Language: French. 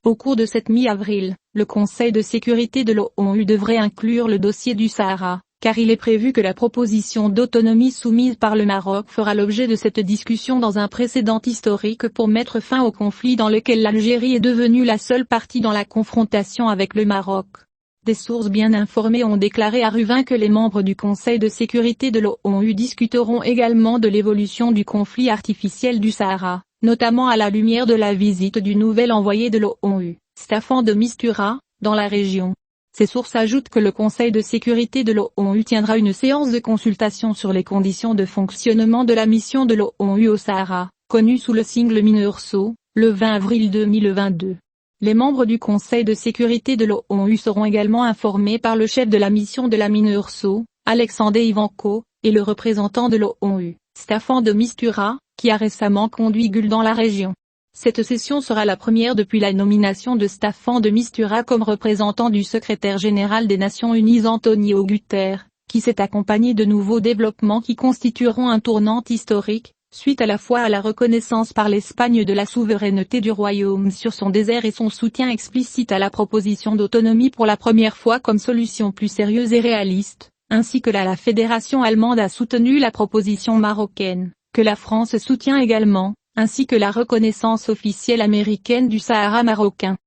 Au cours de cette mi-avril, le Conseil de sécurité de l'ONU devrait inclure le dossier du Sahara, car il est prévu que la proposition d'autonomie soumise par le Maroc fera l'objet de cette discussion dans un précédent historique pour mettre fin au conflit dans lequel l'Algérie est devenue la seule partie dans la confrontation avec le Maroc. Des sources bien informées ont déclaré à Ruvin que les membres du Conseil de sécurité de l'ONU discuteront également de l'évolution du conflit artificiel du Sahara, notamment à la lumière de la visite du nouvel envoyé de l'ONU, Staffan de Mistura, dans la région. Ces sources ajoutent que le Conseil de sécurité de l'ONU tiendra une séance de consultation sur les conditions de fonctionnement de la mission de l'ONU au Sahara, connue sous le sigle MINURSO, le 20 avril 2022. Les membres du Conseil de sécurité de l'ONU seront également informés par le chef de la mission de la MINURSO, Alexander Ivanko, et le représentant de l'ONU, Staffan de Mistura, qui a récemment conduit GUL dans la région. Cette session sera la première depuis la nomination de Staffan de Mistura comme représentant du secrétaire général des Nations Unies Antonio Guterres, qui s'est accompagné de nouveaux développements qui constitueront un tournant historique, suite à la fois à la reconnaissance par l'Espagne de la souveraineté du royaume sur son désert et son soutien explicite à la proposition d'autonomie pour la première fois comme solution plus sérieuse et réaliste, ainsi que la fédération allemande a soutenu la proposition marocaine, que la France soutient également, ainsi que la reconnaissance officielle américaine du Sahara marocain.